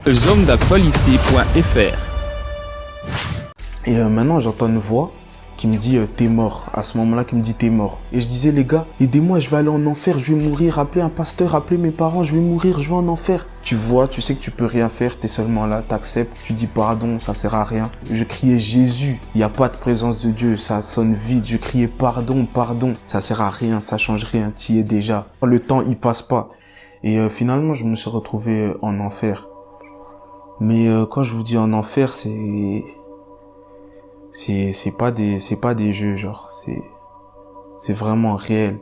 Zone d'actualité.fr. Et maintenant j'entends une voix qui me dit t'es mort. À ce moment-là qui me dit t'es mort. Et je disais les gars, aidez-moi, je vais aller en enfer, je vais mourir, appelez un pasteur, appelez mes parents, je vais mourir, je vais en enfer. Tu vois, tu sais que tu peux rien faire, t'es seulement là, t'acceptes, tu dis pardon, ça sert à rien. Je criais Jésus, il n'y a pas de présence de Dieu, ça sonne vide. Je criais pardon, pardon, ça sert à rien, ça change rien, t'y es déjà. Le temps il passe pas. Et finalement je me suis retrouvé en enfer. Mais quand je vous dis en enfer, c'est pas des jeux, genre c'est vraiment réel.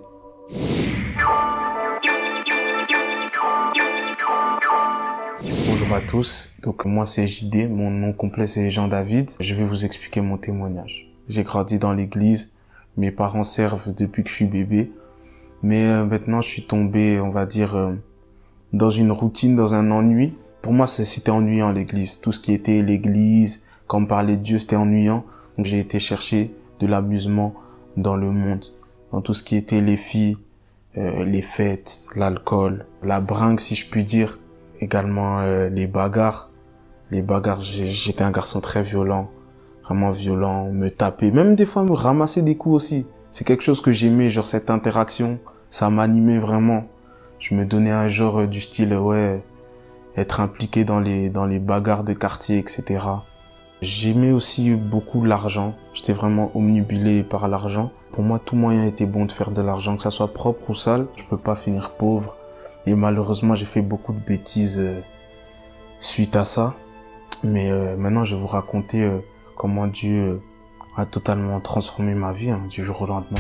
Bonjour à tous, donc moi c'est JD, mon nom complet c'est Jean David. Je vais vous expliquer mon témoignage. J'ai grandi dans l'église, mes parents servent depuis que je suis bébé, mais maintenant je suis tombé, on va dire, dans une routine, dans un ennui. Pour moi c'était ennuyant l'église, tout ce qui était l'église, quand on parlait de Dieu c'était ennuyant. Donc j'ai été chercher de l'amusement dans le monde, dans tout ce qui était les filles, les fêtes, l'alcool, la bringue si je puis dire, également les bagarres. Les bagarres, j'étais un garçon très violent, vraiment violent, me taper, même des fois me ramasser des coups aussi. C'est quelque chose que j'aimais, genre cette interaction, ça m'animait vraiment. Je me donnais un genre du style, ouais, être impliqué dans les bagarres de quartier, etc. J'aimais aussi beaucoup l'argent. J'étais vraiment omnibulé par l'argent. Pour moi, tout moyen était bon de faire de l'argent, que ça soit propre ou sale. Je peux pas finir pauvre. Et malheureusement, j'ai fait beaucoup de bêtises suite à ça. Mais maintenant, je vais vous raconter comment Dieu a totalement transformé ma vie du jour au lendemain.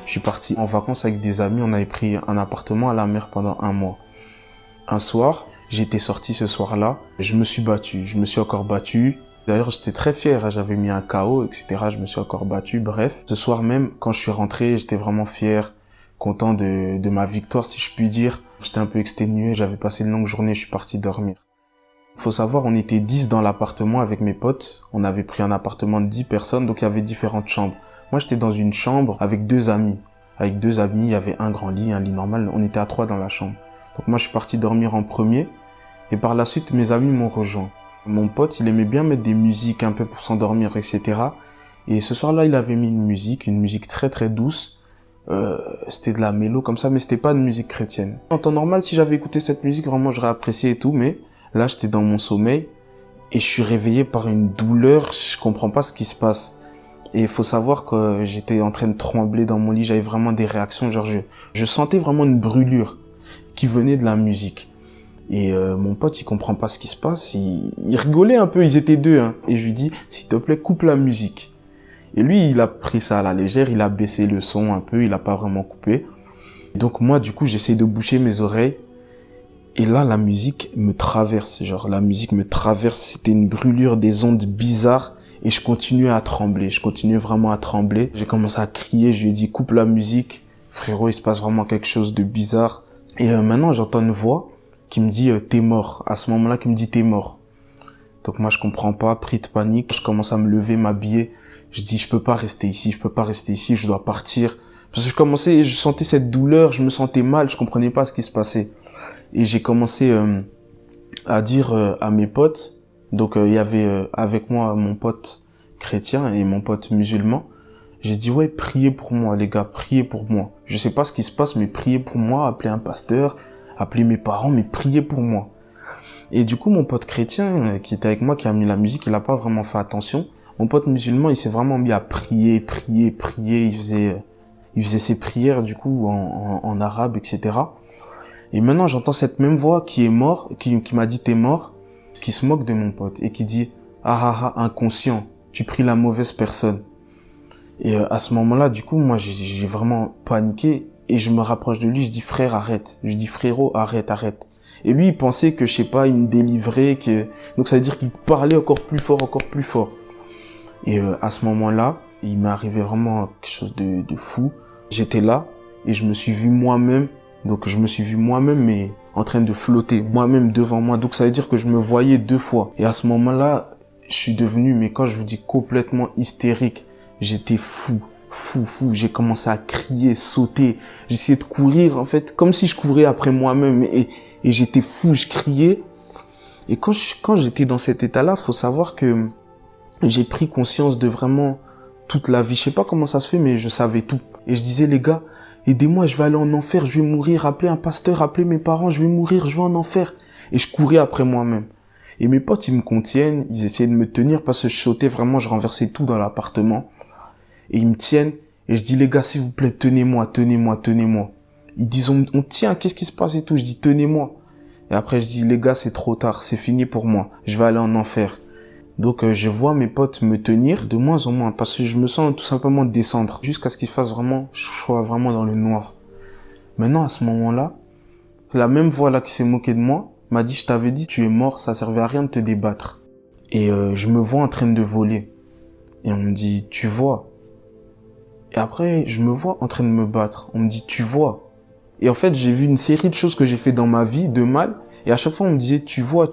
Je suis parti en vacances avec des amis. On avait pris un appartement à la mer pendant 1 mois. Un soir, j'étais sorti ce soir-là, je me suis battu, je me suis encore battu. D'ailleurs, j'étais très fier, j'avais mis un KO, etc. Je me suis encore battu, bref. Ce soir même, quand je suis rentré, j'étais vraiment fier, content de ma victoire, si je puis dire. J'étais un peu exténué, j'avais passé une longue journée, je suis parti dormir. Faut savoir, on était 10 dans l'appartement avec mes potes. On avait pris un appartement de 10 personnes, donc il y avait différentes chambres. Moi, j'étais dans une chambre avec 2 amis. Avec 2 amis, il y avait un grand lit, un lit normal. On était à 3 dans la chambre. Donc moi, je suis parti dormir en premier. Et par la suite, mes amis m'ont rejoint. Mon pote, il aimait bien mettre des musiques un peu pour s'endormir, etc. Et ce soir-là, il avait mis une musique très très douce. C'était de la mélo comme ça, mais c'était pas de musique chrétienne. En temps normal, si j'avais écouté cette musique, vraiment, j'aurais apprécié et tout. Mais là, j'étais dans mon sommeil et je suis réveillé par une douleur. Je comprends pas ce qui se passe. Et il faut savoir que j'étais en train de trembler dans mon lit. J'avais vraiment des réactions. Genre, je sentais vraiment une brûlure qui venait de la musique. Et mon pote, il comprend pas ce qui se passe. Il rigolait un peu. Ils étaient 2. Et je lui dis, s'il te plaît, coupe la musique. Et lui, il a pris ça à la légère. Il a baissé le son un peu. Il a pas vraiment coupé. Donc moi, du coup, j'essaie de boucher mes oreilles. Et là, la musique me traverse. Genre, la musique me traverse. C'était une brûlure, des ondes bizarres. Et je continuais à trembler. Je continuais vraiment à trembler. J'ai commencé à crier. Je lui ai dit, coupe la musique. Frérot, il se passe vraiment quelque chose de bizarre. Et maintenant, j'entends une voix qui me dit t'es mort. À ce moment-là, qui me dit t'es mort. Donc moi, je comprends pas, pris de panique. Je commence à me lever, m'habiller. Je dis je peux pas rester ici, je dois partir. Parce que je sentais cette douleur, je me sentais mal, je comprenais pas ce qui se passait. Et j'ai commencé à dire à mes potes. Donc il y avait avec moi mon pote chrétien et mon pote musulman. J'ai dit ouais, priez pour moi les gars, priez pour moi. Je sais pas ce qui se passe, mais priez pour moi, appelez un pasteur, appelez mes parents, mais priez pour moi. Et du coup, mon pote chrétien qui était avec moi, qui a mis la musique, il a pas vraiment fait attention. Mon pote musulman, il s'est vraiment mis à prier. Il faisait ses prières du coup en arabe, etc. Et maintenant, j'entends cette même voix qui est mort, qui m'a dit t'es mort, qui se moque de mon pote et qui dit ah inconscient, tu pries la mauvaise personne. Et à ce moment-là, du coup, moi, j'ai vraiment paniqué et je me rapproche de lui, je dis frère, arrête. Je dis frérot, arrête. Et lui, il pensait que, je sais pas, il me délivrait, donc ça veut dire qu'il parlait encore plus fort. Et à ce moment-là, il m'est arrivé vraiment quelque chose de fou. J'étais là et je me suis vu moi-même, mais en train de flotter, moi-même devant moi. Donc ça veut dire que je me voyais 2 fois. Et à ce moment-là, je suis devenu, mais quand je vous dis complètement hystérique, j'étais fou. fou. J'ai commencé à crier, sauter. J'essayais de courir, en fait, comme si je courais après moi-même. Et j'étais fou, je criais. Et quand j'étais dans cet état-là, faut savoir que j'ai pris conscience de vraiment toute la vie. Je sais pas comment ça se fait, mais je savais tout. Et je disais, les gars, aidez-moi, je vais aller en enfer, je vais mourir. Appelez un pasteur, appelez mes parents, je vais mourir, je vais en enfer. Et je courais après moi-même. Et mes potes, ils me contiennent, ils essayaient de me tenir parce que je sautais vraiment, je renversais tout dans l'appartement. Et ils me tiennent. Et je dis, les gars, s'il vous plaît, tenez-moi. Ils disent, on tient, qu'est-ce qui se passe et tout? Je dis, tenez-moi. Et après, je dis, les gars, c'est trop tard, c'est fini pour moi. Je vais aller en enfer. Donc, je vois mes potes me tenir de moins en moins parce que je me sens tout simplement descendre jusqu'à ce qu'il fasse vraiment, je sois vraiment dans le noir. Maintenant, à ce moment-là, la même voix là qui s'est moquée de moi m'a dit, je t'avais dit, tu es mort, ça servait à rien de te débattre. Et je me vois en train de voler. Et on me dit, tu vois. Et après, je me vois en train de me battre. On me dit, tu vois. Et en fait, j'ai vu une série de choses que j'ai fait dans ma vie, de mal. Et à chaque fois, on me disait, tu vois.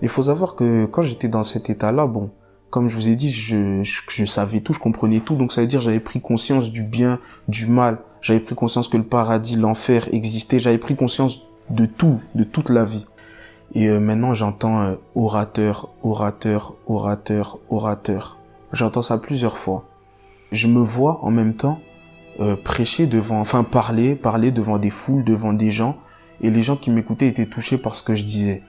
Il faut savoir que quand j'étais dans cet état-là, bon, comme je vous ai dit, je savais tout, je comprenais tout. Donc ça veut dire j'avais pris conscience du bien, du mal. J'avais pris conscience que le paradis, l'enfer existait. J'avais pris conscience de tout, de toute la vie. Et maintenant, j'entends orateur. J'entends ça plusieurs fois. Je me vois en même temps prêcher parler devant des foules, devant des gens. Et les gens qui m'écoutaient étaient touchés par ce que je disais.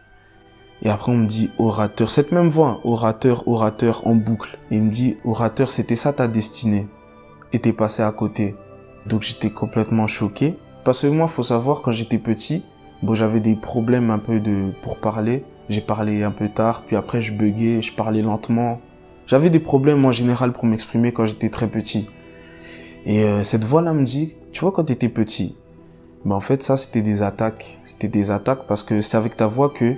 Et après, on me dit orateur. Cette même voix, hein, orateur en boucle. Et il me dit, orateur, c'était ça ta destinée. Et t'es passé à côté. Donc j'étais complètement choqué. Parce que moi, faut savoir, quand j'étais petit, bon, j'avais des problèmes un peu pour parler. J'ai parlé un peu tard, puis après je buguais, je parlais lentement. J'avais des problèmes en général pour m'exprimer quand j'étais très petit. Et cette voix-là me dit, tu vois, quand t'étais petit, en fait, ça, c'était des attaques. C'était des attaques parce que c'est avec ta voix que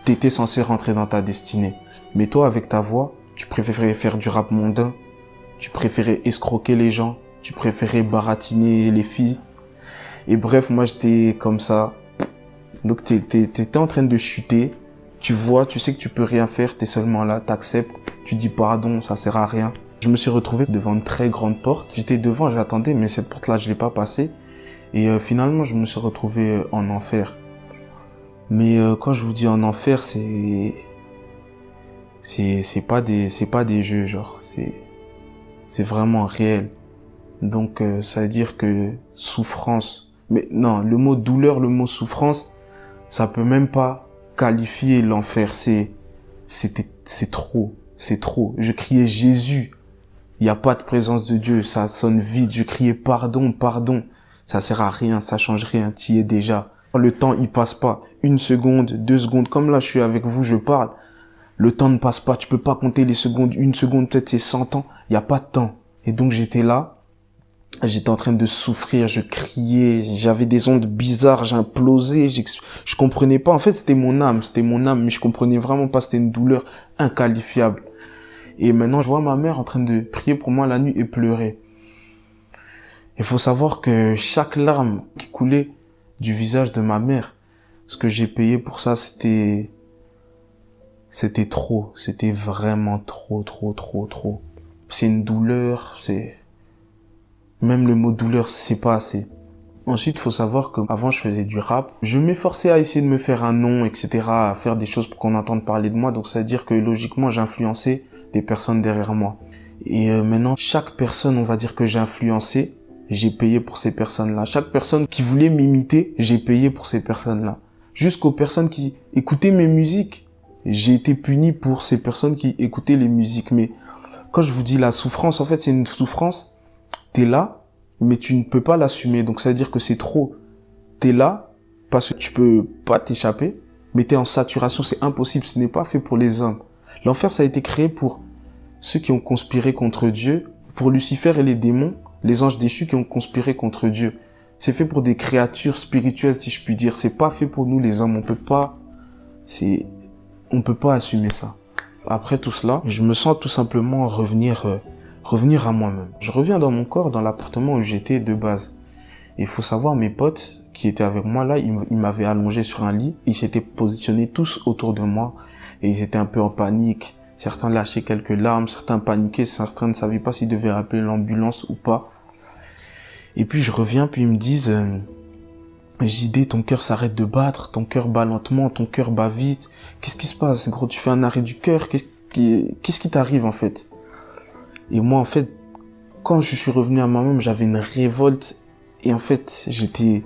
t'étais censé rentrer dans ta destinée. Mais toi, avec ta voix, tu préférais faire du rap mondain. Tu préférais escroquer les gens. Tu préférais baratiner les filles. Et bref, moi, j'étais comme ça. Donc, t'étais en train de chuter. Tu vois, tu sais que tu peux rien faire. T'es seulement là, t'acceptes. Tu dis pardon, ça sert à rien. Je me suis retrouvé devant une très grande porte. J'étais devant, j'attendais, mais cette porte-là, je l'ai pas passée. Et finalement, je me suis retrouvé en enfer. Mais quand je vous dis en enfer, c'est pas des jeux, genre c'est vraiment réel. Donc ça veut dire que souffrance. Mais non, le mot douleur, le mot souffrance, ça peut même pas qualifier l'enfer. C'est trop. Je criais Jésus. Il y a pas de présence de Dieu, ça sonne vide. Je criais pardon. Ça sert à rien, ça change rien, t'y es déjà. Le temps, il passe pas. 1 seconde, 2 secondes. Comme là, je suis avec vous, je parle. Le temps ne passe pas. Tu peux pas compter les secondes. 1 seconde, peut-être c'est 100 ans. Il y a pas de temps. Et donc, j'étais là. J'étais en train de souffrir. Je criais. J'avais des ondes bizarres. J'implosais. Je comprenais pas. En fait, c'était mon âme. Mais je comprenais vraiment pas. C'était une douleur inqualifiable. Et maintenant, je vois ma mère en train de prier pour moi la nuit et pleurer. Il faut savoir que chaque larme qui coulait du visage de ma mère, ce que j'ai payé pour ça, c'était trop. C'était vraiment trop. C'est une douleur, même le mot douleur, c'est pas assez. Ensuite, il faut savoir qu'avant, je faisais du rap. Je m'efforçais à essayer de me faire un nom, etc., à faire des choses pour qu'on entende parler de moi. Donc, ça veut dire que logiquement, j'influençais des personnes derrière moi. Et maintenant, chaque personne, on va dire que j'ai influencé, j'ai payé pour ces personnes-là. Chaque personne qui voulait m'imiter, j'ai payé pour ces personnes-là. Jusqu'aux personnes qui écoutaient mes musiques, j'ai été puni pour ces personnes qui écoutaient les musiques. Mais quand je vous dis la souffrance, en fait, c'est une souffrance. T'es là, mais tu ne peux pas l'assumer. Donc ça veut dire que c'est trop. T'es là parce que tu peux pas t'échapper, mais t'es en saturation. C'est impossible. Ce n'est pas fait pour les hommes. L'enfer, ça a été créé pour ceux qui ont conspiré contre Dieu, pour Lucifer et les démons, les anges déchus qui ont conspiré contre Dieu. C'est fait pour des créatures spirituelles, si je puis dire. C'est pas fait pour nous, les hommes. On peut pas assumer ça. Après tout cela, je me sens tout simplement revenir à moi-même. Je reviens dans mon corps, dans l'appartement où j'étais de base. Et il faut savoir, mes potes qui étaient avec moi là, ils m'avaient allongé sur un lit. Ils s'étaient positionnés tous autour de moi. Et ils étaient un peu en panique. Certains lâchaient quelques larmes, certains paniquaient, certains ne savaient pas s'ils devaient appeler l'ambulance ou pas. Et puis je reviens, puis ils me disent JD, ton cœur s'arrête de battre, ton cœur bat lentement, ton cœur bat vite. Qu'est-ce qui se passe, gros? Tu fais un arrêt du cœur? Qu'est-ce qui t'arrive en fait? Et moi en fait, quand je suis revenu à moi-même, j'avais une révolte. Et en fait, j'étais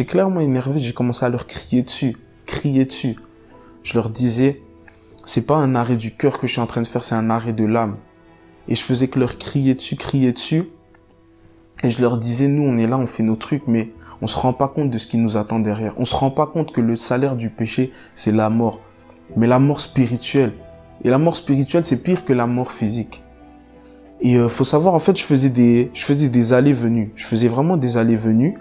clairement énervé. J'ai commencé à leur crier dessus. Je leur disais, c'est pas un arrêt du cœur que je suis en train de faire, c'est un arrêt de l'âme. Et je faisais que leur crier dessus. Et je leur disais, nous, on est là, on fait nos trucs, mais on se rend pas compte de ce qui nous attend derrière. On se rend pas compte que le salaire du péché, c'est la mort. Mais la mort spirituelle. Et la mort spirituelle, c'est pire que la mort physique. Et faut savoir, en fait, je faisais des allées-venues. Je faisais vraiment des allées-venues.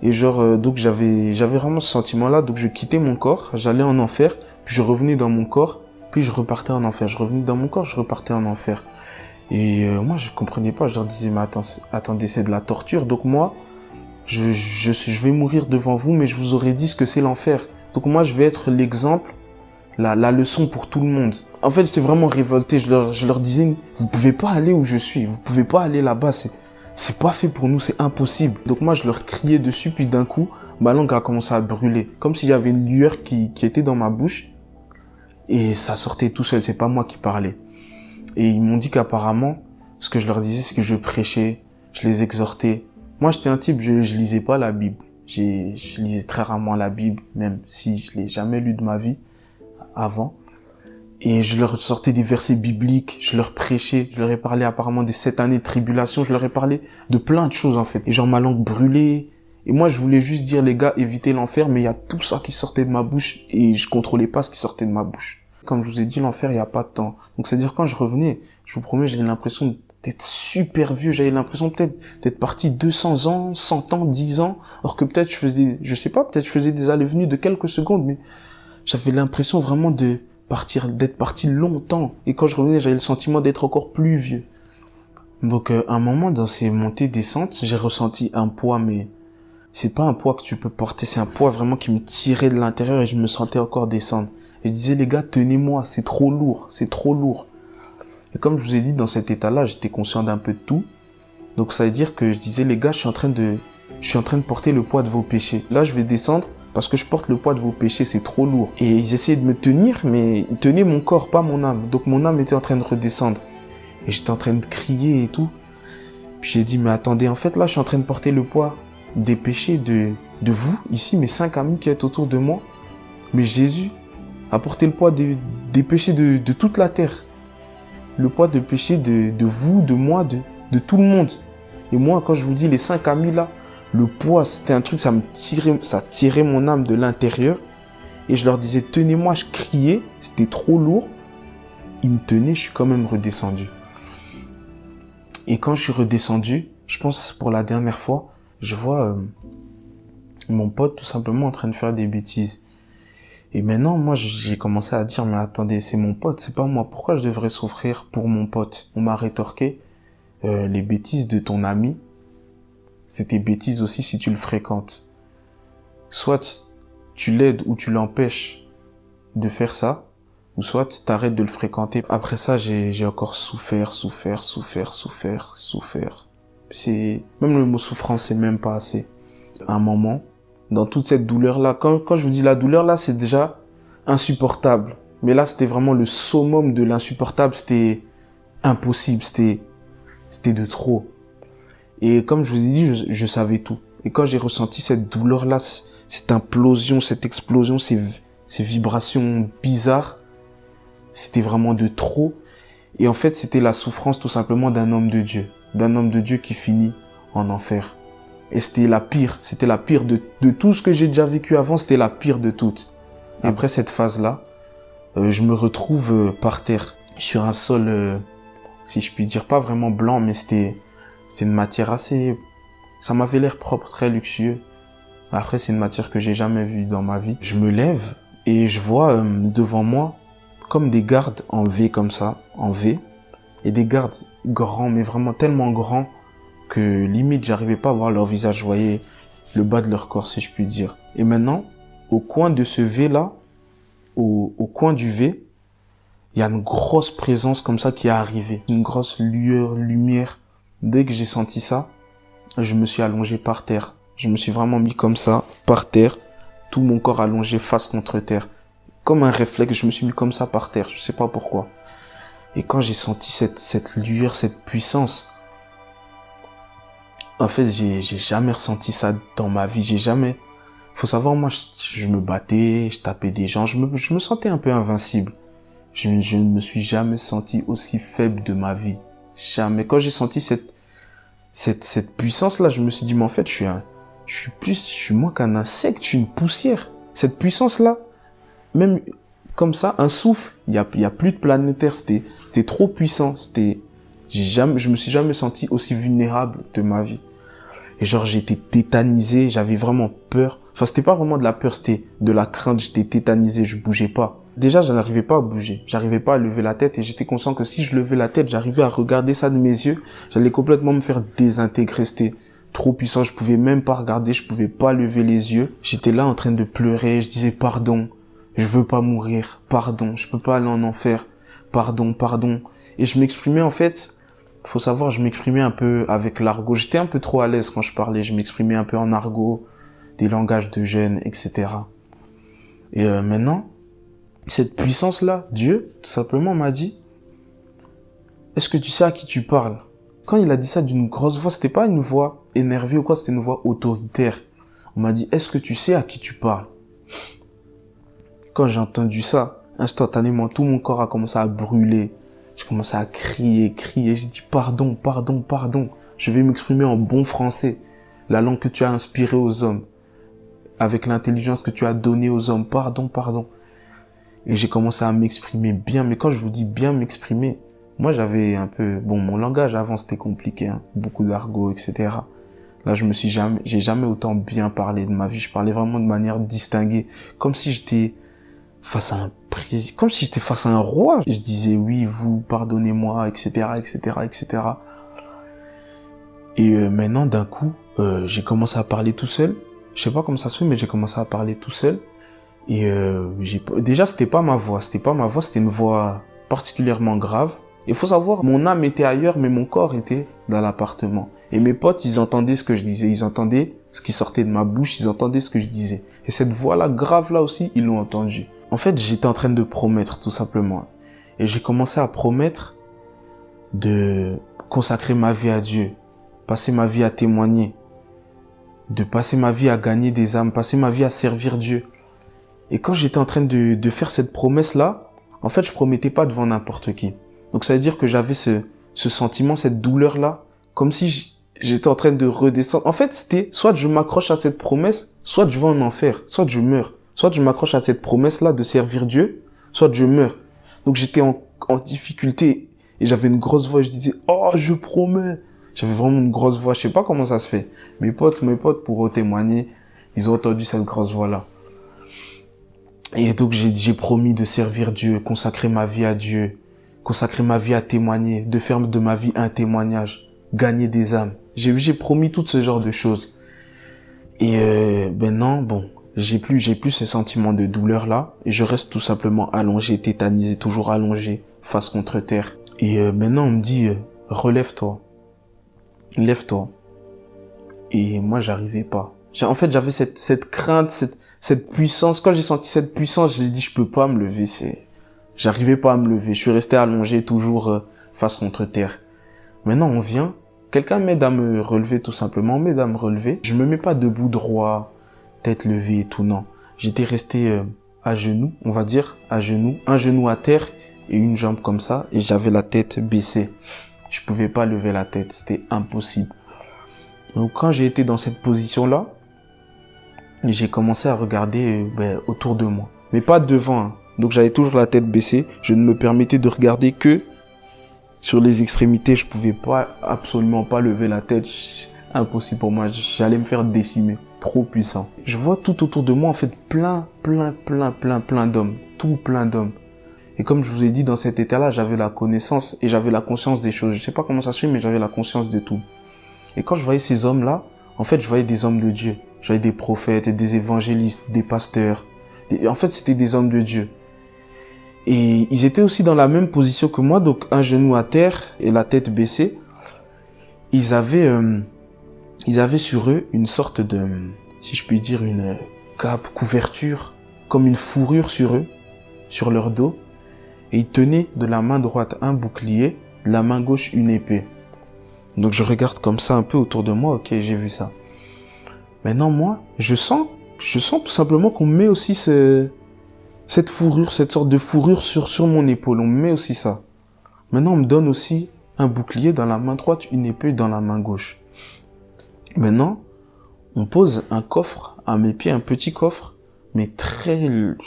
Et donc j'avais vraiment ce sentiment-là. Donc je quittais mon corps, j'allais en enfer, puis je revenais dans mon corps, puis je repartais en enfer. Je revenais dans mon corps, je repartais en enfer. Et moi, je comprenais pas. Je leur disais, mais attendez, c'est de la torture. Donc moi, je vais mourir devant vous, mais je vous aurais dit ce que c'est l'enfer. Donc moi, je vais être l'exemple, la leçon pour tout le monde. En fait, j'étais vraiment révolté. Je leur disais, vous pouvez pas aller où je suis. Vous pouvez pas aller là-bas. C'est pas fait pour nous. C'est impossible. Donc moi, je leur criais dessus. Puis d'un coup, ma langue a commencé à brûler. Comme s'il y avait une lueur qui était dans ma bouche. Et ça sortait tout seul. C'est pas moi qui parlais. Et ils m'ont dit qu'apparemment, ce que je leur disais, c'est que je prêchais, je les exhortais. Moi, j'étais un type, je lisais pas la Bible. Je lisais très rarement la Bible, même si je l'ai jamais lu de ma vie avant. Et je leur sortais des versets bibliques, je leur prêchais, je leur ai parlé apparemment des 7 années de tribulation, je leur ai parlé de plein de choses en fait. Et genre ma langue brûlait. Et moi, je voulais juste dire, les gars, évitez l'enfer, mais il y a tout ça qui sortait de ma bouche et je contrôlais pas ce qui sortait de ma bouche. Comme je vous ai dit, l'enfer, il n'y a pas de temps. Donc, c'est-à-dire, quand je revenais, je vous promets, j'avais l'impression d'être super vieux. J'avais l'impression peut-être d'être parti 200 ans, 100 ans, 10 ans. Alors que peut-être je faisais des allées-venues de quelques secondes, mais j'avais l'impression vraiment d'être parti longtemps. Et quand je revenais, j'avais le sentiment d'être encore plus vieux. Donc, à un moment, dans ces montées-descentes, j'ai ressenti un poids, mais c'est pas un poids que tu peux porter. C'est un poids vraiment qui me tirait de l'intérieur et je me sentais encore descendre. Et je disais, les gars, tenez-moi, c'est trop lourd, c'est trop lourd. Et comme je vous ai dit, dans cet état-là, j'étais conscient d'un peu de tout. Donc ça veut dire que je disais, les gars, je suis en train de porter le poids de vos péchés. Là, je vais descendre parce que je porte le poids de vos péchés, c'est trop lourd. Et ils essayaient de me tenir, mais ils tenaient mon corps, pas mon âme. Donc mon âme était en train de redescendre. Et j'étais en train de crier et tout. Puis j'ai dit, mais attendez, en fait, là, je suis en train de porter le poids des péchés de vous, ici, mes 5 amis qui êtes autour de moi. Mais Jésus a porté le poids des péchés de toute la terre. Le poids de péché de vous, de moi, de tout le monde. Et moi, quand je vous dis les 5 amis là, le poids, c'était un truc, ça tirait mon âme de l'intérieur. Et je leur disais, tenez-moi, je criais, c'était trop lourd. Ils me tenaient, je suis quand même redescendu. Et quand je suis redescendu, je pense pour la dernière fois, je vois mon pote tout simplement en train de faire des bêtises. Et maintenant, moi, j'ai commencé à dire, mais attendez, c'est mon pote, c'est pas moi. Pourquoi je devrais souffrir pour mon pote? On m'a rétorqué, les bêtises de ton ami, c'est tes bêtises aussi si tu le fréquentes. Soit tu l'aides ou tu l'empêches de faire ça, ou soit t'arrêtes de le fréquenter. Après ça, j'ai encore souffert. Même le mot souffrance, c'est même pas assez. À un moment, dans toute cette douleur-là, quand je vous dis la douleur, là, c'est déjà insupportable. Mais là, c'était vraiment le summum de l'insupportable. C'était impossible. C'était de trop. Et comme je vous ai dit, je savais tout. Et quand j'ai ressenti cette douleur-là, cette implosion, cette explosion, ces vibrations bizarres, c'était vraiment de trop. Et en fait, c'était la souffrance tout simplement d'un homme de Dieu. D'un homme de Dieu qui finit en enfer. Et c'était la pire de tout ce que j'ai déjà vécu avant, c'était la pire de toutes. Et après cette phase-là, je me retrouve par terre, sur un sol, si je puis dire, pas vraiment blanc, mais c'était une matière assez... Ça m'avait l'air propre, très luxueux. Après, c'est une matière que j'ai jamais vue dans ma vie. Je me lève et je vois devant moi comme des gardes en V comme ça, en V. Et des gardes grands, mais vraiment tellement grands que limite j'arrivais pas à voir leur visage, je voyais le bas de leur corps si je puis dire. Et maintenant, au coin de ce V là, au coin du V, il y a une grosse présence comme ça qui est arrivée. Une grosse lueur, lumière. Dès que j'ai senti ça, je me suis allongé par terre. Je me suis vraiment mis comme ça, par terre. Tout mon corps allongé face contre terre. Comme un réflexe, je me suis mis comme ça par terre. Je sais pas pourquoi. Et quand j'ai senti cette lueur, cette puissance, en fait, j'ai jamais ressenti ça dans ma vie. J'ai jamais... Faut savoir, moi, je me battais, je tapais des gens. Je me sentais un peu invincible. Je ne me suis jamais senti aussi faible de ma vie. Jamais. Quand j'ai senti cette puissance-là, je me suis dit, mais en fait, je suis moins qu'un insecte, je suis une poussière. Cette puissance-là, même comme ça, un souffle, il y a plus de planétaire, c'était trop puissant, je me suis jamais senti aussi vulnérable de ma vie. Et genre, j'étais tétanisé, j'avais vraiment peur. Enfin, c'était pas vraiment de la peur, c'était de la crainte, j'étais tétanisé, je bougeais pas. Déjà, je n'arrivais pas à bouger, j'arrivais pas à lever la tête et j'étais conscient que si je levais la tête, j'arrivais à regarder ça de mes yeux, j'allais complètement me faire désintégrer, c'était trop puissant, je pouvais même pas regarder, je pouvais pas lever les yeux. J'étais là en train de pleurer, je disais pardon. Je veux pas mourir, pardon, je peux pas aller en enfer, pardon, pardon. Et je m'exprimais en fait, faut savoir, je m'exprimais un peu avec l'argot. J'étais un peu trop à l'aise quand je parlais, je m'exprimais un peu en argot, des langages de jeunes, etc. Et maintenant, cette puissance-là, Dieu, tout simplement m'a dit, est-ce que tu sais à qui tu parles? Quand il a dit ça d'une grosse voix, c'était pas une voix énervée ou quoi, c'était une voix autoritaire. On m'a dit, est-ce que tu sais à qui tu parles? Quand j'ai entendu ça, instantanément, tout mon corps a commencé à brûler. J'ai commencé à crier. J'ai dit pardon, pardon, pardon. Je vais m'exprimer en bon français. La langue que tu as inspirée aux hommes. Avec l'intelligence que tu as donnée aux hommes. Pardon, pardon. Et j'ai commencé à m'exprimer bien. Mais quand je vous dis bien m'exprimer, moi j'avais un peu... Bon, mon langage avant c'était compliqué. Hein. Beaucoup d'argot, etc. Là, j'ai jamais autant bien parlé de ma vie. Je parlais vraiment de manière distinguée. Comme si j'étais face à un président, comme si j'étais face à un roi. Je disais oui, vous, pardonnez-moi, etc., etc., etc. Et maintenant, d'un coup, j'ai commencé à parler tout seul. Je sais pas comment ça se fait, mais j'ai commencé à parler tout seul. Et déjà, c'était pas ma voix, c'était une voix particulièrement grave. Il faut savoir, mon âme était ailleurs, mais mon corps était dans l'appartement. Et mes potes, ils entendaient ce que je disais, ils entendaient ce qui sortait de ma bouche, ils entendaient ce que je disais. Et cette voix-là, grave-là aussi, ils l'ont entendu. En fait, j'étais en train de promettre, tout simplement. Et j'ai commencé à promettre de consacrer ma vie à Dieu, passer ma vie à témoigner, de passer ma vie à gagner des âmes, passer ma vie à servir Dieu. Et quand j'étais en train de faire cette promesse-là, en fait, je promettais pas devant n'importe qui. Donc ça veut dire que j'avais ce sentiment, cette douleur-là, comme si j'étais en train de redescendre. En fait, c'était soit je m'accroche à cette promesse, soit je vais en enfer, soit je meurs. Soit je m'accroche à cette promesse-là de servir Dieu, soit je meurs. Donc j'étais en difficulté et j'avais une grosse voix. Je disais, oh, je promets. J'avais vraiment une grosse voix. Je sais pas comment ça se fait. Mes potes, pour témoigner, ils ont entendu cette grosse voix-là. Et donc j'ai promis de servir Dieu, consacrer ma vie à Dieu, consacrer ma vie à témoigner, de faire de ma vie un témoignage, gagner des âmes. J'ai promis tout ce genre de choses. Et maintenant, bon, j'ai plus ce sentiment de douleur là, et je reste tout simplement allongé, tétanisé, toujours allongé, face contre terre. Et maintenant on me dit, relève-toi, lève-toi. Et moi j'arrivais pas. En fait j'avais cette crainte, cette puissance. Quand j'ai senti cette puissance, j'ai dit je peux pas me lever. J'arrivais pas à me lever. Je suis resté allongé, toujours face contre terre. Maintenant on vient, quelqu'un m'aide à me relever tout simplement, m'aide à me relever. Je me mets pas debout droit, tête levée et tout, non. J'étais resté à genoux, on va dire, à genoux, un genou à terre et une jambe comme ça, et j'avais la tête baissée. Je pouvais pas lever la tête, c'était impossible. Donc quand j'ai été dans cette position-là, j'ai commencé à regarder autour de moi, mais pas devant. Hein. Donc j'avais toujours la tête baissée, je ne me permettais de regarder que sur les extrémités. Je pouvais pas, absolument pas lever la tête, impossible pour moi, j'allais me faire décimer. Trop puissant. Je vois tout autour de moi, en fait, plein d'hommes. Tout plein d'hommes. Et comme je vous ai dit, dans cet état-là, j'avais la connaissance et j'avais la conscience des choses. Je sais pas comment ça se fait, mais j'avais la conscience de tout. Et quand je voyais ces hommes-là, en fait, je voyais des hommes de Dieu. Je voyais des prophètes, des évangélistes, des pasteurs. En fait, c'était des hommes de Dieu. Et ils étaient aussi dans la même position que moi, donc un genou à terre et la tête baissée. Ils avaient sur eux une sorte de, si je puis dire, une cape, couverture, comme une fourrure sur eux, sur leur dos. Et ils tenaient de la main droite un bouclier, de la main gauche une épée. Donc je regarde comme ça un peu autour de moi, ok, j'ai vu ça. Maintenant moi, je sens tout simplement qu'on met aussi cette fourrure, cette sorte de fourrure sur mon épaule, on met aussi ça. Maintenant on me donne aussi un bouclier dans la main droite, une épée dans la main gauche. Maintenant, on pose un coffre à mes pieds, un petit coffre, mais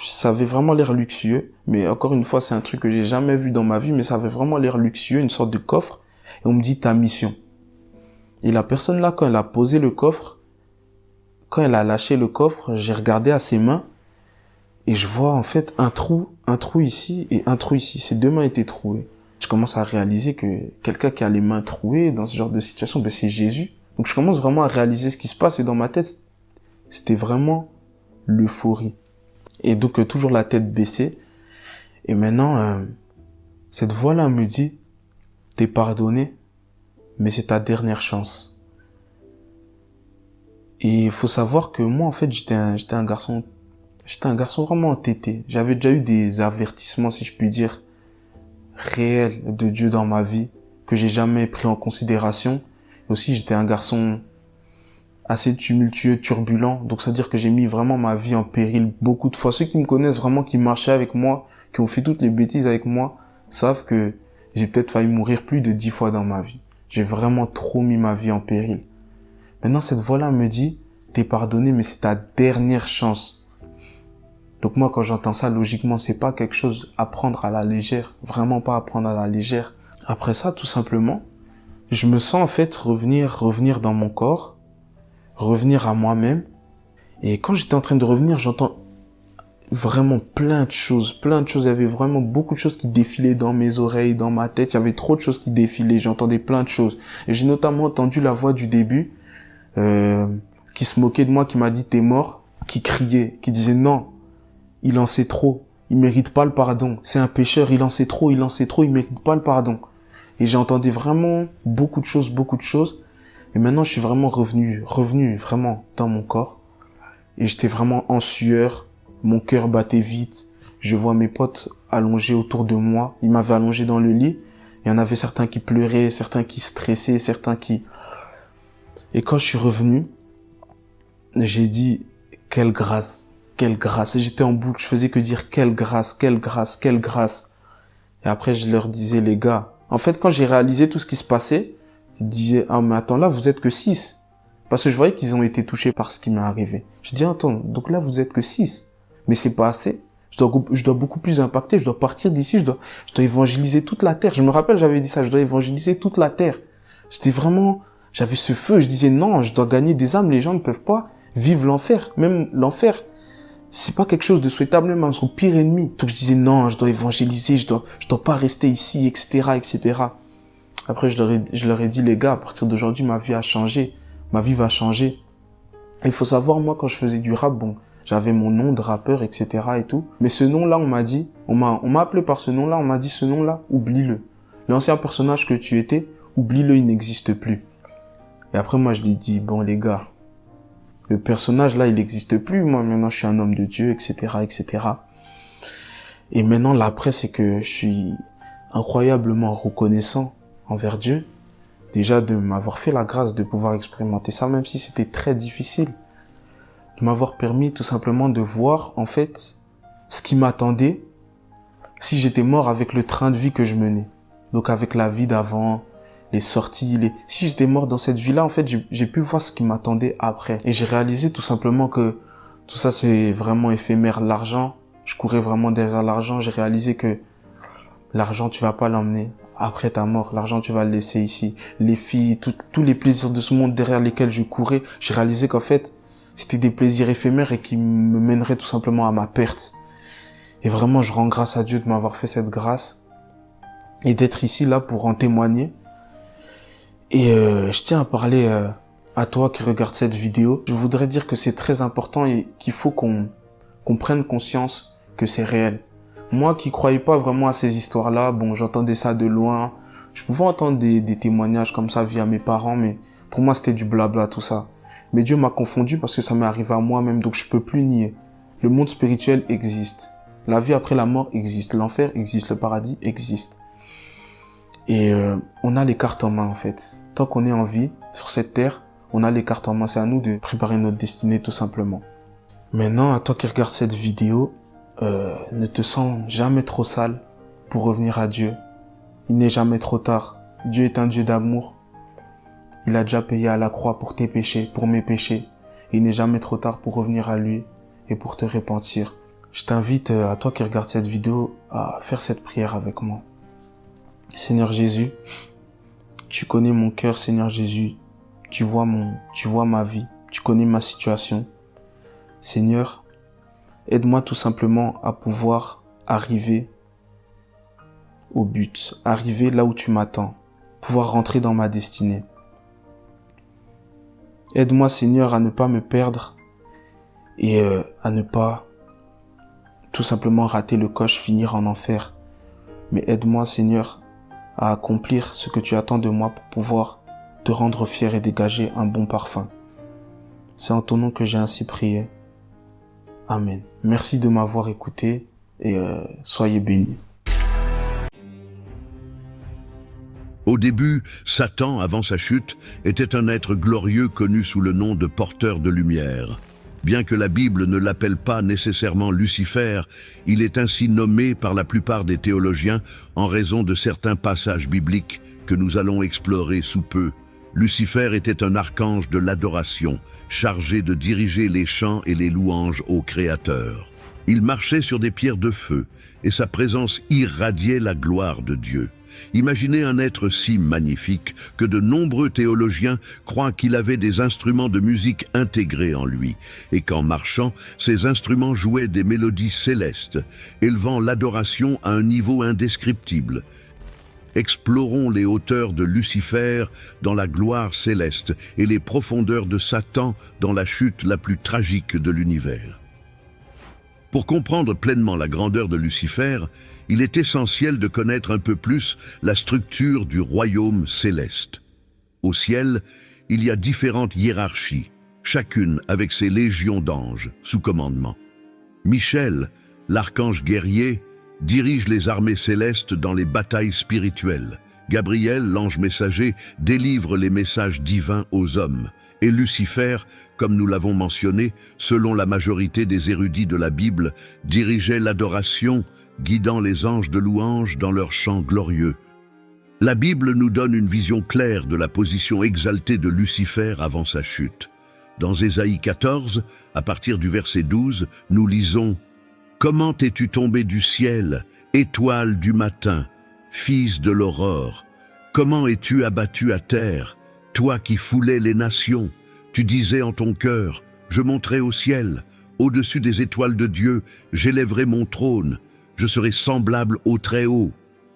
ça avait vraiment l'air luxueux. Mais encore une fois, c'est un truc que j'ai jamais vu dans ma vie, mais ça avait vraiment l'air luxueux, une sorte de coffre. Et on me dit ta mission. Et la personne là, quand elle a posé le coffre, quand elle a lâché le coffre, j'ai regardé à ses mains et je vois en fait un trou ici et un trou ici. Ses deux mains étaient trouées. Je commence à réaliser que quelqu'un qui a les mains trouées dans ce genre de situation, ben c'est Jésus. Donc je commence vraiment à réaliser ce qui se passe et dans ma tête, c'était vraiment l'euphorie. Et donc toujours la tête baissée. Et maintenant, cette voix-là me dit, t'es pardonné, mais c'est ta dernière chance. Et il faut savoir que moi, en fait, j'étais un garçon vraiment entêté. J'avais déjà eu des avertissements, si je puis dire, réels de Dieu dans ma vie, que j'ai jamais pris en considération. Et aussi, j'étais un garçon assez tumultueux, turbulent. Donc, c'est-à-dire que j'ai mis vraiment ma vie en péril beaucoup de fois. Ceux qui me connaissent vraiment, qui marchaient avec moi, qui ont fait toutes les bêtises avec moi, savent que j'ai peut-être failli mourir plus de 10 fois dans ma vie. J'ai vraiment trop mis ma vie en péril. Maintenant, cette voix-là me dit, t'es pardonné, mais c'est ta dernière chance. Donc moi, quand j'entends ça, logiquement, c'est pas quelque chose à prendre à la légère. Vraiment pas à prendre à la légère. Après ça, tout simplement, je me sens en fait revenir dans mon corps, revenir à moi-même. Et quand j'étais en train de revenir, j'entends vraiment plein de choses. Il y avait vraiment beaucoup de choses qui défilaient dans mes oreilles, dans ma tête. Il y avait trop de choses qui défilaient. J'entendais plein de choses. Et j'ai notamment entendu la voix du début, qui se moquait de moi, qui m'a dit t'es mort, qui criait, qui disait non, il en sait trop, il mérite pas le pardon, c'est un pécheur, il en sait trop, il mérite pas le pardon. Et j'ai entendu vraiment beaucoup de choses, et maintenant je suis vraiment revenu vraiment dans mon corps, et j'étais vraiment en sueur, mon cœur battait vite, je vois mes potes allongés autour de moi, ils m'avaient allongé dans le lit, il y en avait certains qui pleuraient, certains qui stressaient, certains qui... Et quand je suis revenu, j'ai dit, quelle grâce. Et j'étais en boucle, je faisais que dire, quelle grâce. Et après, je leur disais, les gars, en fait, quand j'ai réalisé tout ce qui se passait, je disais, ah, mais attends, là, vous êtes que 6. Parce que je voyais qu'ils ont été touchés par ce qui m'est arrivé. Je dis, attends, donc là, vous êtes que 6. Mais c'est pas assez. Je dois beaucoup plus impacter, je dois partir d'ici, je dois évangéliser toute la terre. Je me rappelle, j'avais dit ça, je dois évangéliser toute la terre. C'était vraiment... J'avais ce feu, je disais non, je dois gagner des âmes, les gens ne peuvent pas vivre l'enfer. Même l'enfer, c'est pas quelque chose de souhaitable, même à son pire ennemi. Donc je disais non, je dois évangéliser, je dois pas rester ici, etc. Après je leur ai dit les gars, à partir d'aujourd'hui ma vie a changé, ma vie va changer. Il faut savoir, moi quand je faisais du rap, bon, j'avais mon nom de rappeur, etc. et tout. Mais ce nom-là, on m'a appelé par ce nom-là, on m'a dit ce nom-là, oublie-le. L'ancien personnage que tu étais, oublie-le, il n'existe plus. Et après, moi, je lui ai dit, bon, les gars, le personnage, là, il n'existe plus. Moi, maintenant, je suis un homme de Dieu, etc. Et maintenant, l'après, c'est que je suis incroyablement reconnaissant envers Dieu. Déjà, de m'avoir fait la grâce de pouvoir expérimenter ça, même si c'était très difficile. De m'avoir permis, tout simplement, de voir, en fait, ce qui m'attendait si j'étais mort avec le train de vie que je menais. Donc, avec la vie d'avant, les sorties, si j'étais mort dans cette vie-là, en fait, j'ai pu voir ce qui m'attendait après. Et j'ai réalisé tout simplement que tout ça, c'est vraiment éphémère. L'argent, je courais vraiment derrière l'argent. J'ai réalisé que l'argent, tu vas pas l'emmener après ta mort. L'argent, tu vas le laisser ici. Les filles, tous les plaisirs de ce monde derrière lesquels je courais, j'ai réalisé qu'en fait, c'était des plaisirs éphémères et qui me mèneraient tout simplement à ma perte. Et vraiment, je rends grâce à Dieu de m'avoir fait cette grâce et d'être ici, là, pour en témoigner. Et je tiens à parler à toi qui regarde cette vidéo. Je voudrais dire que c'est très important et qu'il faut qu'on prenne conscience que c'est réel. Moi qui croyais pas vraiment à ces histoires-là, bon, j'entendais ça de loin. Je pouvais entendre des témoignages comme ça via mes parents, mais pour moi, c'était du blabla, tout ça. Mais Dieu m'a confondu parce que ça m'est arrivé à moi-même, donc je peux plus nier. Le monde spirituel existe. La vie après la mort existe. L'enfer existe. Le paradis existe. Et on a les cartes en main, en fait. Tant qu'on est en vie, sur cette terre, on a les cartes en main. C'est à nous de préparer notre destinée, tout simplement. Maintenant, à toi qui regardes cette vidéo, ne te sens jamais trop sale pour revenir à Dieu. Il n'est jamais trop tard. Dieu est un Dieu d'amour. Il a déjà payé à la croix pour tes péchés, pour mes péchés. Et il n'est jamais trop tard pour revenir à lui et pour te repentir. Je t'invite, à toi qui regardes cette vidéo, à faire cette prière avec moi. Seigneur Jésus, tu connais mon cœur, Seigneur Jésus. Tu vois ma vie. Tu connais ma situation. Seigneur, aide-moi tout simplement à pouvoir arriver au but, arriver là où tu m'attends, pouvoir rentrer dans ma destinée. Aide-moi, Seigneur, à ne pas me perdre et à ne pas tout simplement rater le coche, finir en enfer. Mais aide-moi, Seigneur, à accomplir ce que tu attends de moi pour pouvoir te rendre fier et dégager un bon parfum. C'est en ton nom que j'ai ainsi prié. Amen. Merci de m'avoir écouté et soyez bénis. Au début, Satan, avant sa chute, était un être glorieux connu sous le nom de porteur de lumière. Bien que la Bible ne l'appelle pas nécessairement Lucifer, il est ainsi nommé par la plupart des théologiens en raison de certains passages bibliques que nous allons explorer sous peu. Lucifer était un archange de l'adoration, chargé de diriger les chants et les louanges au Créateur. Il marchait sur des pierres de feu, et sa présence irradiait la gloire de Dieu. Imaginez un être si magnifique que de nombreux théologiens croient qu'il avait des instruments de musique intégrés en lui, et qu'en marchant, ces instruments jouaient des mélodies célestes, élevant l'adoration à un niveau indescriptible. Explorons les hauteurs de Lucifer dans la gloire céleste et les profondeurs de Satan dans la chute la plus tragique de l'univers. Pour comprendre pleinement la grandeur de Lucifer, il est essentiel de connaître un peu plus la structure du royaume céleste. Au ciel, il y a différentes hiérarchies, chacune avec ses légions d'anges sous commandement. Michel, l'archange guerrier, dirige les armées célestes dans les batailles spirituelles. Gabriel, l'ange messager, délivre les messages divins aux hommes. Et Lucifer, comme nous l'avons mentionné, selon la majorité des érudits de la Bible, dirigeait l'adoration, guidant les anges de louange dans leurs chants glorieux. La Bible nous donne une vision claire de la position exaltée de Lucifer avant sa chute. Dans Ésaïe 14, à partir du verset 12, nous lisons « Comment es-tu tombé du ciel, étoile du matin, fils de l'aurore? Comment es-tu abattu à terre, toi qui foulais les nations? Tu disais en ton cœur, je monterai au ciel, au-dessus des étoiles de Dieu, j'élèverai mon trône, je serai semblable au Très-Haut.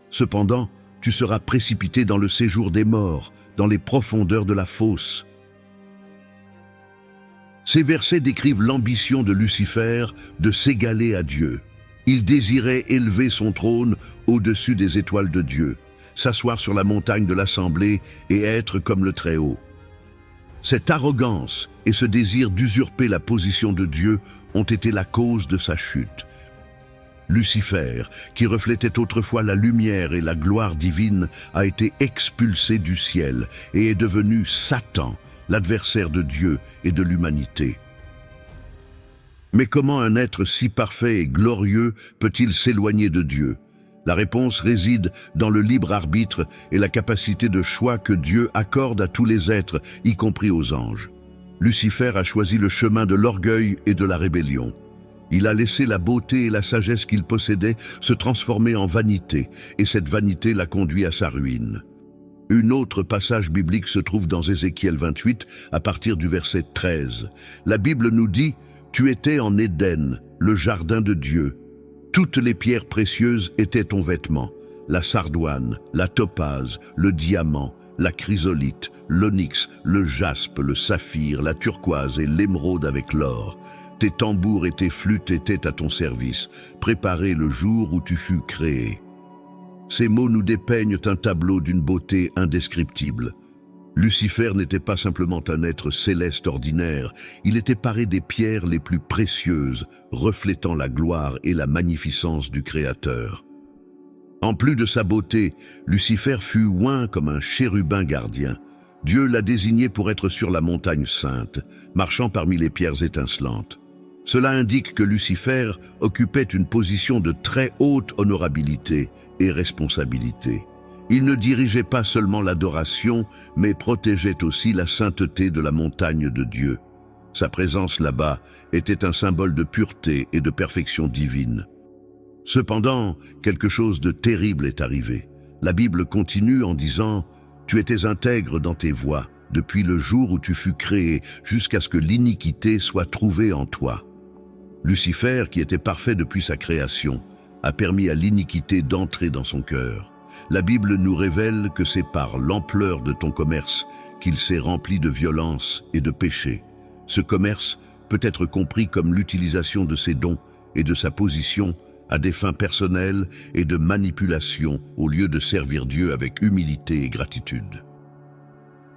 Cependant, tu seras précipité dans le séjour des morts, dans les profondeurs de la fosse. » Ces versets décrivent l'ambition de Lucifer de s'égaler à Dieu. Il désirait élever son trône au-dessus des étoiles de Dieu, s'asseoir sur la montagne de l'Assemblée et être comme le Très-Haut. Cette arrogance et ce désir d'usurper la position de Dieu ont été la cause de sa chute. Lucifer, qui reflétait autrefois la lumière et la gloire divine, a été expulsé du ciel et est devenu Satan, l'adversaire de Dieu et de l'humanité. Mais comment un être si parfait et glorieux peut-il s'éloigner de Dieu? La réponse réside dans le libre arbitre et la capacité de choix que Dieu accorde à tous les êtres, y compris aux anges. Lucifer a choisi le chemin de l'orgueil et de la rébellion. Il a laissé la beauté et la sagesse qu'il possédait se transformer en vanité, et cette vanité l'a conduit à sa ruine. Un autre passage biblique se trouve dans Ézéchiel 28, à partir du verset 13. La Bible nous dit « Tu étais en Éden, le jardin de Dieu. Toutes les pierres précieuses étaient ton vêtement, la sardoine, la topaze, le diamant, la chrysolite, l'onyx, le jaspe, le saphir, la turquoise et l'émeraude avec l'or. Tes tambours et tes flûtes étaient à ton service, préparés le jour où tu fus créé. » Ces mots nous dépeignent un tableau d'une beauté indescriptible. Lucifer n'était pas simplement un être céleste ordinaire, il était paré des pierres les plus précieuses, reflétant la gloire et la magnificence du Créateur. En plus de sa beauté, Lucifer fut oint comme un chérubin gardien. Dieu l'a désigné pour être sur la montagne sainte, marchant parmi les pierres étincelantes. Cela indique que Lucifer occupait une position de très haute honorabilité et responsabilité. Il ne dirigeait pas seulement l'adoration, mais protégeait aussi la sainteté de la montagne de Dieu. Sa présence là-bas était un symbole de pureté et de perfection divine. Cependant, quelque chose de terrible est arrivé. La Bible continue en disant « Tu étais intègre dans tes voies, depuis le jour où tu fus créé, jusqu'à ce que l'iniquité soit trouvée en toi. » Lucifer, qui était parfait depuis sa création, a permis à l'iniquité d'entrer dans son cœur. La Bible nous révèle que c'est par l'ampleur de ton commerce qu'il s'est rempli de violence et de péché. Ce commerce peut être compris comme l'utilisation de ses dons et de sa position à des fins personnelles et de manipulation au lieu de servir Dieu avec humilité et gratitude.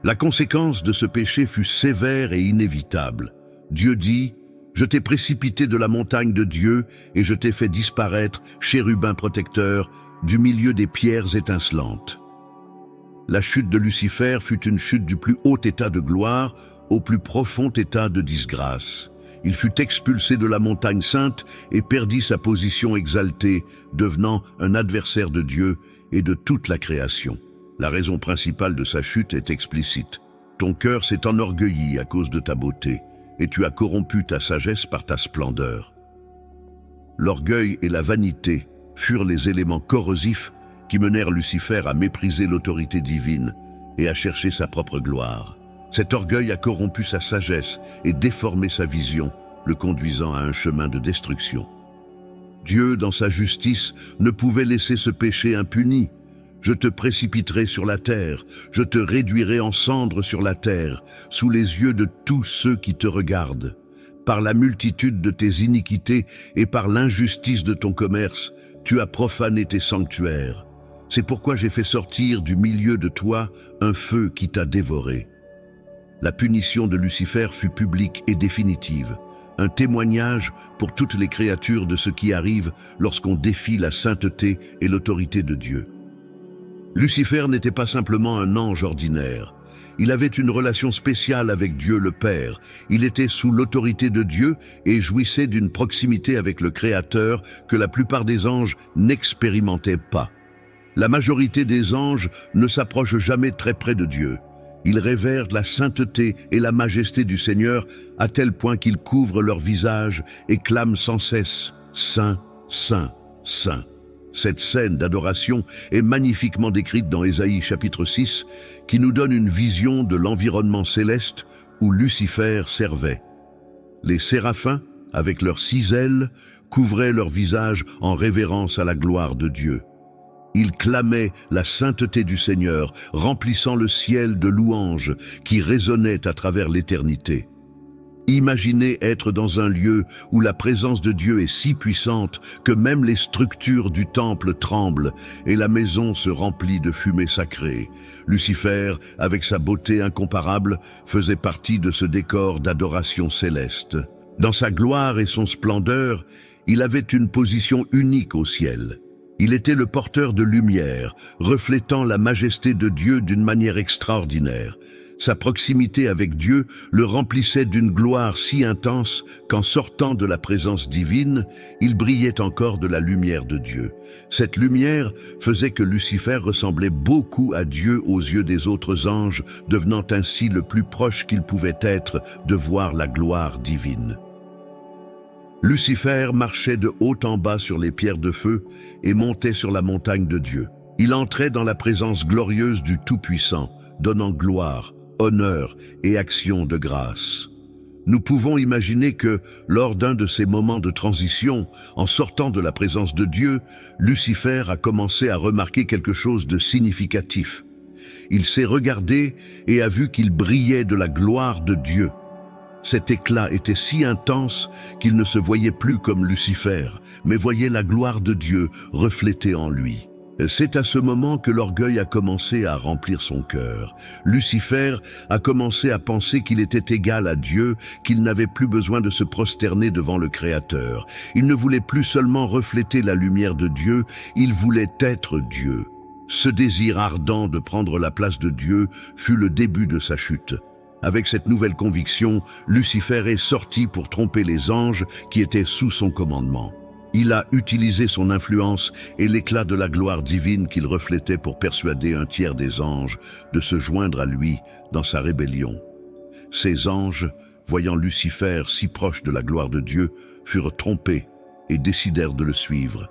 La conséquence de ce péché fut sévère et inévitable. Dieu dit « Je t'ai précipité de la montagne de Dieu et je t'ai fait disparaître, chérubin protecteur, du milieu des pierres étincelantes. » La chute de Lucifer fut une chute du plus haut état de gloire au plus profond état de disgrâce. Il fut expulsé de la montagne sainte et perdit sa position exaltée, devenant un adversaire de Dieu et de toute la création. La raison principale de sa chute est explicite. Ton cœur s'est enorgueilli à cause de ta beauté, et tu as corrompu ta sagesse par ta splendeur. L'orgueil et la vanité furent les éléments corrosifs qui menèrent Lucifer à mépriser l'autorité divine et à chercher sa propre gloire. Cet orgueil a corrompu sa sagesse et déformé sa vision, le conduisant à un chemin de destruction. Dieu, dans sa justice, ne pouvait laisser ce péché impuni. « Je te précipiterai sur la terre, je te réduirai en cendres sur la terre, sous les yeux de tous ceux qui te regardent. Par la multitude de tes iniquités et par l'injustice de ton commerce, tu as profané tes sanctuaires. C'est pourquoi j'ai fait sortir du milieu de toi un feu qui t'a dévoré. » La punition de Lucifer fut publique et définitive, un témoignage pour toutes les créatures de ce qui arrive lorsqu'on défie la sainteté et l'autorité de Dieu. Lucifer n'était pas simplement un ange ordinaire. Il avait une relation spéciale avec Dieu le Père. Il était sous l'autorité de Dieu et jouissait d'une proximité avec le Créateur que la plupart des anges n'expérimentaient pas. La majorité des anges ne s'approchent jamais très près de Dieu. Ils révèrent la sainteté et la majesté du Seigneur à tel point qu'ils couvrent leur visage et clament sans cesse « Saint, Saint, Saint ». Cette scène d'adoration est magnifiquement décrite dans Ésaïe chapitre 6, qui nous donne une vision de l'environnement céleste où Lucifer servait. Les séraphins, avec leurs 6 ailes, couvraient leur visage en révérence à la gloire de Dieu. Ils clamaient la sainteté du Seigneur, remplissant le ciel de louanges qui résonnaient à travers l'éternité. Imaginez être dans un lieu où la présence de Dieu est si puissante que même les structures du temple tremblent et la maison se remplit de fumée sacrée. Lucifer, avec sa beauté incomparable, faisait partie de ce décor d'adoration céleste. Dans sa gloire et son splendeur, il avait une position unique au ciel. Il était le porteur de lumière, reflétant la majesté de Dieu d'une manière extraordinaire. Sa proximité avec Dieu le remplissait d'une gloire si intense qu'en sortant de la présence divine, il brillait encore de la lumière de Dieu. Cette lumière faisait que Lucifer ressemblait beaucoup à Dieu aux yeux des autres anges, devenant ainsi le plus proche qu'il pouvait être de voir la gloire divine. Lucifer marchait de haut en bas sur les pierres de feu et montait sur la montagne de Dieu. Il entrait dans la présence glorieuse du Tout-Puissant, donnant gloire, honneur et action de grâce. Nous pouvons imaginer que, lors d'un de ces moments de transition, en sortant de la présence de Dieu, Lucifer a commencé à remarquer quelque chose de significatif. Il s'est regardé et a vu qu'il brillait de la gloire de Dieu. Cet éclat était si intense qu'il ne se voyait plus comme Lucifer, mais voyait la gloire de Dieu reflétée en lui. C'est à ce moment que l'orgueil a commencé à remplir son cœur. Lucifer a commencé à penser qu'il était égal à Dieu, qu'il n'avait plus besoin de se prosterner devant le Créateur. Il ne voulait plus seulement refléter la lumière de Dieu, il voulait être Dieu. Ce désir ardent de prendre la place de Dieu fut le début de sa chute. Avec cette nouvelle conviction, Lucifer est sorti pour tromper les anges qui étaient sous son commandement. Il a utilisé son influence et l'éclat de la gloire divine qu'il reflétait pour persuader un tiers des anges de se joindre à lui dans sa rébellion. Ces anges, voyant Lucifer si proche de la gloire de Dieu, furent trompés et décidèrent de le suivre.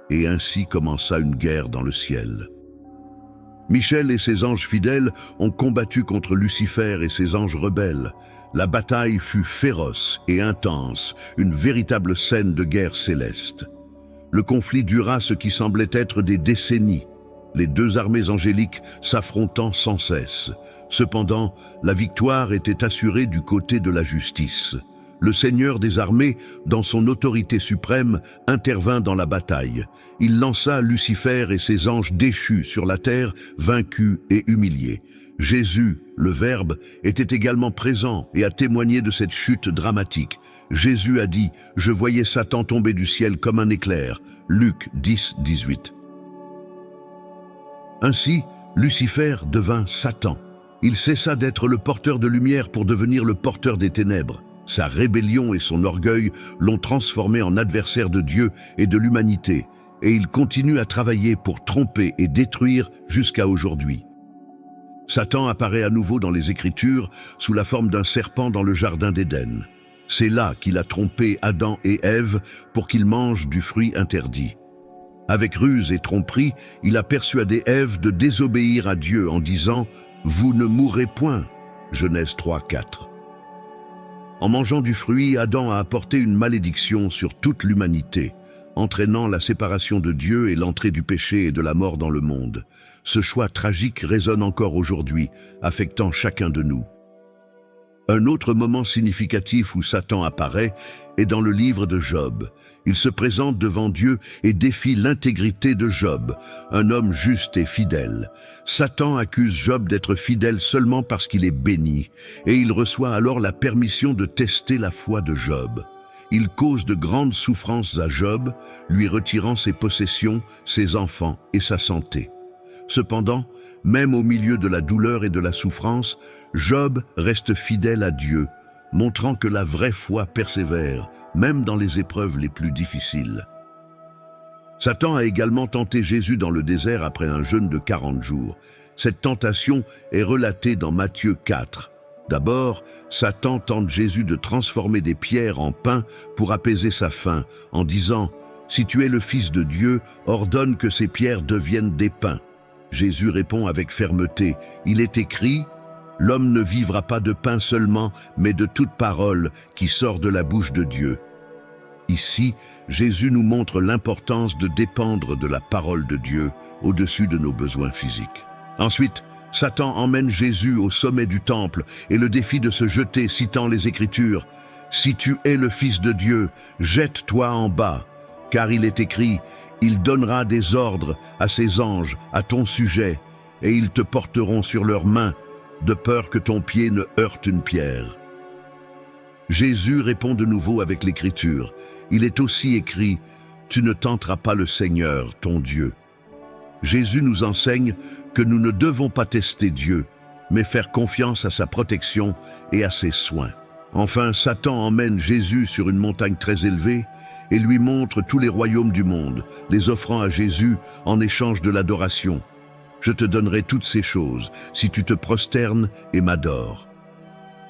Et ainsi commença une guerre dans le ciel. Michel et ses anges fidèles ont combattu contre Lucifer et ses anges rebelles. La bataille fut féroce et intense, une véritable scène de guerre céleste. Le conflit dura ce qui semblait être des décennies, les deux armées angéliques s'affrontant sans cesse. Cependant, la victoire était assurée du côté de la justice. Le Seigneur des armées, dans son autorité suprême, intervint dans la bataille. Il lança Lucifer et ses anges déchus sur la terre, vaincus et humiliés. Jésus, le Verbe, était également présent et a témoigné de cette chute dramatique. Jésus a dit « Je voyais Satan tomber du ciel comme un éclair » Luc 10, 18. Ainsi, Lucifer devint Satan. Il cessa d'être le porteur de lumière pour devenir le porteur des ténèbres. Sa rébellion et son orgueil l'ont transformé en adversaire de Dieu et de l'humanité, et il continue à travailler pour tromper et détruire jusqu'à aujourd'hui. Satan apparaît à nouveau dans les Écritures sous la forme d'un serpent dans le jardin d'Éden. C'est là qu'il a trompé Adam et Ève pour qu'ils mangent du fruit interdit. Avec ruse et tromperie, il a persuadé Ève de désobéir à Dieu en disant « Vous ne mourrez point » Genèse 3, 4. En mangeant du fruit, Adam a apporté une malédiction sur toute l'humanité, entraînant la séparation de Dieu et l'entrée du péché et de la mort dans le monde. Ce choix tragique résonne encore aujourd'hui, affectant chacun de nous. Un autre moment significatif où Satan apparaît est dans le livre de Job. Il se présente devant Dieu et défie l'intégrité de Job, un homme juste et fidèle. Satan accuse Job d'être fidèle seulement parce qu'il est béni, et il reçoit alors la permission de tester la foi de Job. Il cause de grandes souffrances à Job, lui retirant ses possessions, ses enfants et sa santé. Cependant, même au milieu de la douleur et de la souffrance, Job reste fidèle à Dieu, montrant que la vraie foi persévère, même dans les épreuves les plus difficiles. Satan a également tenté Jésus dans le désert après un jeûne de 40 jours. Cette tentation est relatée dans Matthieu 4. D'abord, Satan tente Jésus de transformer des pierres en pain pour apaiser sa faim, en disant « Si tu es le Fils de Dieu, ordonne que ces pierres deviennent des pains. » Jésus répond avec fermeté, il est écrit « L'homme ne vivra pas de pain seulement, mais de toute parole qui sort de la bouche de Dieu. » Ici, Jésus nous montre l'importance de dépendre de la parole de Dieu au-dessus de nos besoins physiques. Ensuite, Satan emmène Jésus au sommet du temple et le défie de se jeter, citant les Écritures « Si tu es le Fils de Dieu, jette-toi en bas, car il est écrit « Il donnera des ordres à ses anges à ton sujet, et ils te porteront sur leurs mains, de peur que ton pied ne heurte une pierre. » Jésus répond de nouveau avec l'Écriture. Il est aussi écrit « Tu ne tenteras pas le Seigneur, ton Dieu. » Jésus nous enseigne que nous ne devons pas tester Dieu, mais faire confiance à sa protection et à ses soins. Enfin, Satan emmène Jésus sur une montagne très élevée et lui montre tous les royaumes du monde, les offrant à Jésus en échange de l'adoration. « Je te donnerai toutes ces choses si tu te prosternes et m'adores. »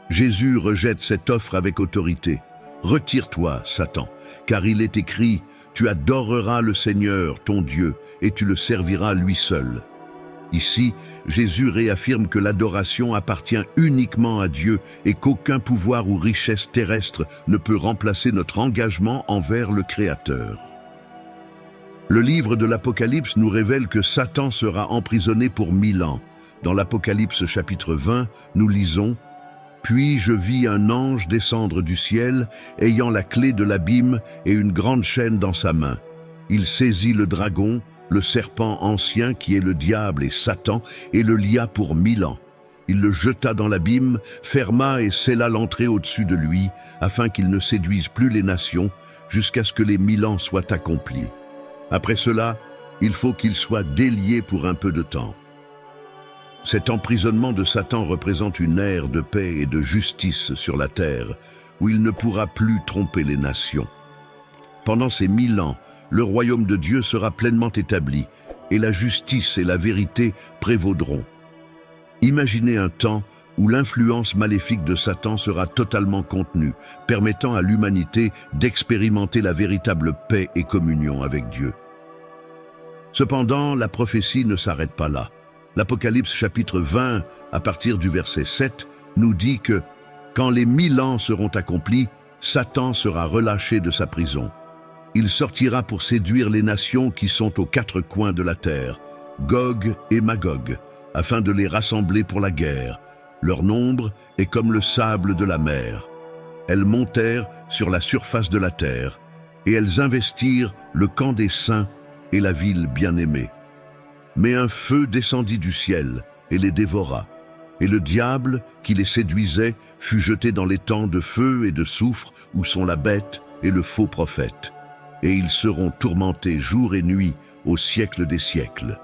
Jésus rejette cette offre avec autorité. « Retire-toi, Satan, car il est écrit « Tu adoreras le Seigneur, ton Dieu, et tu le serviras lui seul. » Ici, Jésus réaffirme que l'adoration appartient uniquement à Dieu et qu'aucun pouvoir ou richesse terrestre ne peut remplacer notre engagement envers le Créateur. Le livre de l'Apocalypse nous révèle que Satan sera emprisonné pour 1000 ans. Dans l'Apocalypse chapitre 20, nous lisons « Puis je vis un ange descendre du ciel, ayant la clé de l'abîme et une grande chaîne dans sa main. Il saisit le dragon, le serpent ancien qui est le diable et Satan, et le lia pour 1000 ans. Il le jeta dans l'abîme, ferma et scella l'entrée au-dessus de lui, afin qu'il ne séduise plus les nations, jusqu'à ce que les 1000 ans soient accomplis. Après cela, il faut qu'il soit délié pour un peu de temps. Cet emprisonnement de Satan représente une ère de paix et de justice sur la terre, où il ne pourra plus tromper les nations. Pendant ces 1000 ans, le royaume de Dieu sera pleinement établi, et la justice et la vérité prévaudront. Imaginez un temps où l'influence maléfique de Satan sera totalement contenue, permettant à l'humanité d'expérimenter la véritable paix et communion avec Dieu. Cependant, la prophétie ne s'arrête pas là. L'Apocalypse chapitre 20, à partir du verset 7, nous dit que « Quand les 1000 ans seront accomplis, Satan sera relâché de sa prison. Il sortira pour séduire les nations qui sont aux 4 coins de la terre, Gog et Magog, afin de les rassembler pour la guerre. Leur nombre est comme le sable de la mer. Elles montèrent sur la surface de la terre, et elles investirent le camp des saints et la ville bien-aimée. Mais un feu descendit du ciel et les dévora, et le diable qui les séduisait fut jeté dans les temps de feu et de soufre où sont la bête et le faux prophète. Et ils seront tourmentés jour et nuit au siècle des siècles. »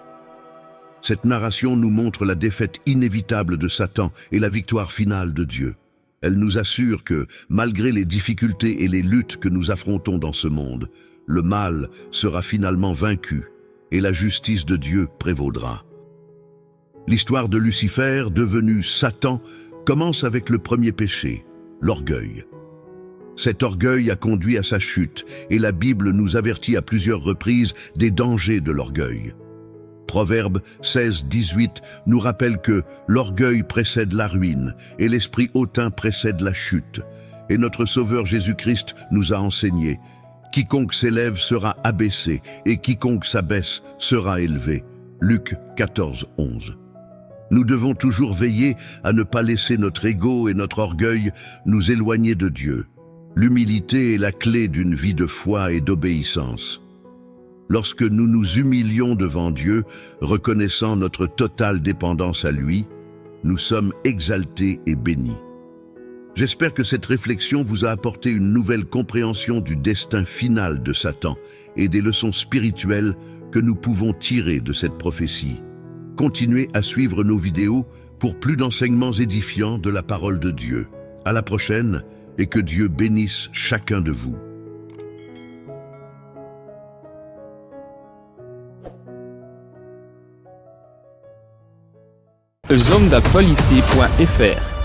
Cette narration nous montre la défaite inévitable de Satan et la victoire finale de Dieu. Elle nous assure que, malgré les difficultés et les luttes que nous affrontons dans ce monde, le mal sera finalement vaincu et la justice de Dieu prévaudra. L'histoire de Lucifer, devenu Satan, commence avec le premier péché, l'orgueil. Cet orgueil a conduit à sa chute et la Bible nous avertit à plusieurs reprises des dangers de l'orgueil. Proverbe 16, 18 nous rappelle que l'orgueil précède la ruine et l'esprit hautain précède la chute. Et notre Sauveur Jésus-Christ nous a enseigné « Quiconque s'élève sera abaissé et quiconque s'abaisse sera élevé » Luc 14, 11. Nous devons toujours veiller à ne pas laisser notre ego et notre orgueil nous éloigner de Dieu. L'humilité est la clé d'une vie de foi et d'obéissance. Lorsque nous nous humilions devant Dieu, reconnaissant notre totale dépendance à lui, nous sommes exaltés et bénis. J'espère que cette réflexion vous a apporté une nouvelle compréhension du destin final de Satan et des leçons spirituelles que nous pouvons tirer de cette prophétie. Continuez à suivre nos vidéos pour plus d'enseignements édifiants de la parole de Dieu. À la prochaine et que Dieu bénisse chacun de vous. Zonedactualité.fr